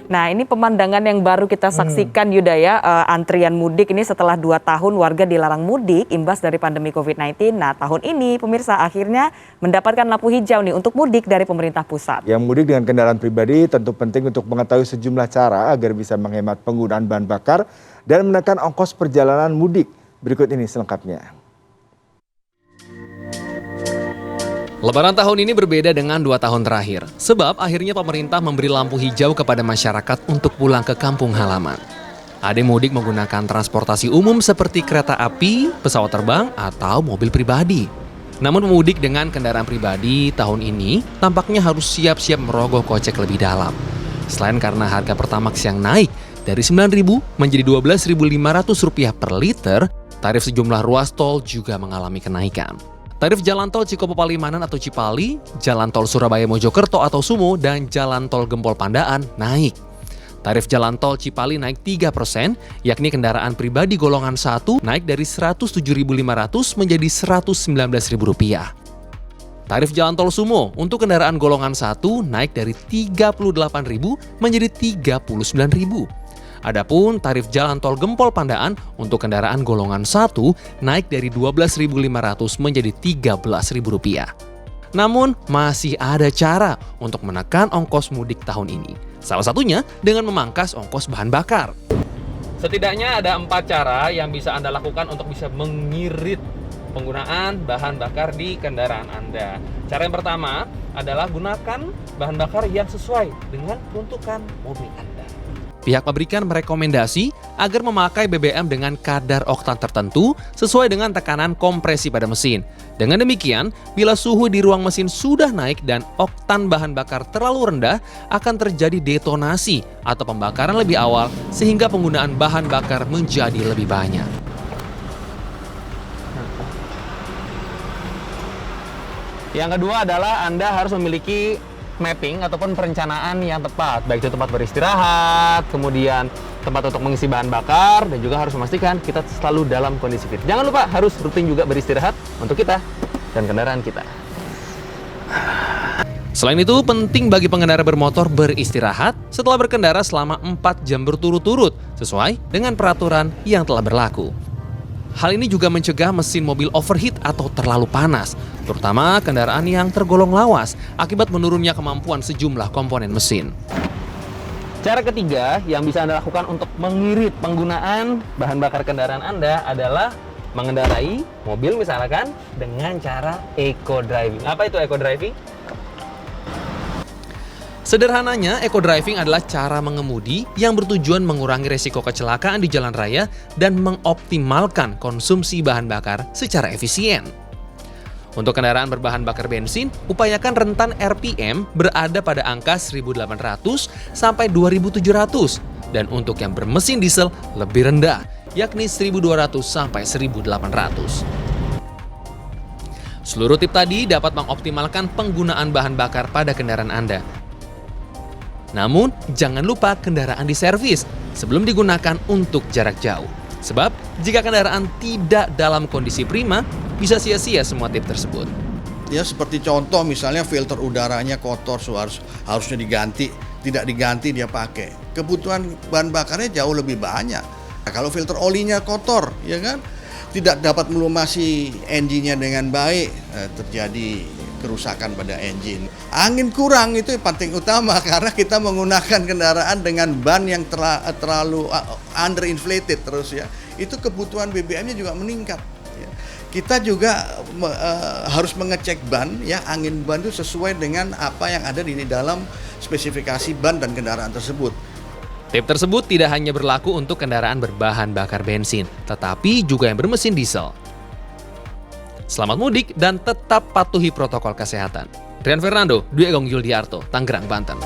Nah, ini pemandangan yang baru kita saksikan Yuda ya, antrian mudik ini setelah 2 tahun warga dilarang mudik imbas dari pandemi COVID-19. Nah, tahun ini pemirsa akhirnya mendapatkan lampu hijau nih untuk mudik dari pemerintah pusat. Yang mudik dengan kendaraan pribadi tentu penting untuk mengetahui sejumlah cara agar bisa menghemat penggunaan bahan bakar dan menekan ongkos perjalanan mudik. Berikut ini selengkapnya. Lebaran tahun ini berbeda dengan 2 tahun terakhir, sebab akhirnya pemerintah memberi lampu hijau kepada masyarakat untuk pulang ke kampung halaman. Ada yang mudik menggunakan transportasi umum seperti kereta api, pesawat terbang, atau mobil pribadi. Namun pemudik dengan kendaraan pribadi tahun ini tampaknya harus siap-siap merogoh kocek lebih dalam. Selain karena harga Pertamax yang naik dari Rp9.000 menjadi Rp12.500 per liter, tarif sejumlah ruas tol juga mengalami kenaikan. Tarif jalan tol Cikopo Palimanan atau Cipali, jalan tol Surabaya Mojokerto atau Sumo, dan jalan tol Gempol Pandaan naik. Tarif jalan tol Cipali naik 3%, yakni kendaraan pribadi golongan 1 naik dari Rp107.500 menjadi Rp119.000. Tarif jalan tol Sumo untuk kendaraan golongan 1 naik dari Rp38.000 menjadi Rp39.000. Adapun tarif jalan tol Gempol Pandaan untuk kendaraan golongan 1 naik dari Rp12.500 menjadi Rp13.000. Namun masih ada cara untuk menekan ongkos mudik tahun ini. Salah satunya dengan memangkas ongkos bahan bakar. Setidaknya ada 4 cara yang bisa Anda lakukan untuk bisa mengirit penggunaan bahan bakar di kendaraan Anda. Cara yang pertama adalah gunakan bahan bakar yang sesuai dengan peruntukan mobil Anda. Pihak pabrikan merekomendasi agar memakai BBM dengan kadar oktan tertentu sesuai dengan tekanan kompresi pada mesin. Dengan demikian, bila suhu di ruang mesin sudah naik dan oktan bahan bakar terlalu rendah, akan terjadi detonasi atau pembakaran lebih awal sehingga penggunaan bahan bakar menjadi lebih banyak. Yang kedua adalah Anda harus memiliki mapping ataupun perencanaan yang tepat, baik itu tempat beristirahat, kemudian tempat untuk mengisi bahan bakar, dan juga harus memastikan kita selalu dalam kondisi fit. Jangan lupa harus rutin juga beristirahat untuk kita dan kendaraan kita. Selain itu, penting bagi pengendara bermotor beristirahat setelah berkendara selama 4 jam berturut-turut, sesuai dengan peraturan yang telah berlaku. Hal ini juga mencegah mesin mobil overheat atau terlalu panas, terutama kendaraan yang tergolong lawas akibat menurunnya kemampuan sejumlah komponen mesin. Cara ketiga yang bisa Anda lakukan untuk mengirit penggunaan bahan bakar kendaraan Anda adalah mengendarai mobil misalkan dengan cara eco driving. Apa itu eco driving? Sederhananya, eco driving adalah cara mengemudi yang bertujuan mengurangi resiko kecelakaan di jalan raya dan mengoptimalkan konsumsi bahan bakar secara efisien. Untuk kendaraan berbahan bakar bensin, upayakan rentan RPM berada pada angka 1.800 sampai 2.700 dan untuk yang bermesin diesel lebih rendah, yakni 1.200 sampai 1.800. Seluruh tip tadi dapat mengoptimalkan penggunaan bahan bakar pada kendaraan Anda. Namun, jangan lupa kendaraan diservis sebelum digunakan untuk jarak jauh. Sebab, jika kendaraan tidak dalam kondisi prima, bisa sia-sia semua tip tersebut. Ya, seperti contoh misalnya filter udaranya kotor, harusnya diganti, tidak diganti dia pakai. Kebutuhan bahan bakarnya jauh lebih banyak. Nah, kalau filter olinya kotor, ya kan, tidak dapat melumasi engine-nya dengan baik, terjadi kerusakan pada engine. Angin kurang itu penting utama karena kita menggunakan kendaraan dengan ban yang terlalu underinflated terus ya. Itu kebutuhan BBM-nya juga meningkat. Ya. Kita juga harus mengecek ban ya, angin ban itu sesuai dengan apa yang ada di dalam spesifikasi ban dan kendaraan tersebut. Tip tersebut tidak hanya berlaku untuk kendaraan berbahan bakar bensin, tetapi juga yang bermesin diesel. Selamat mudik dan tetap patuhi protokol kesehatan. Rian Fernando, Dwi Agung Yuldiarto, Tangerang, Banten.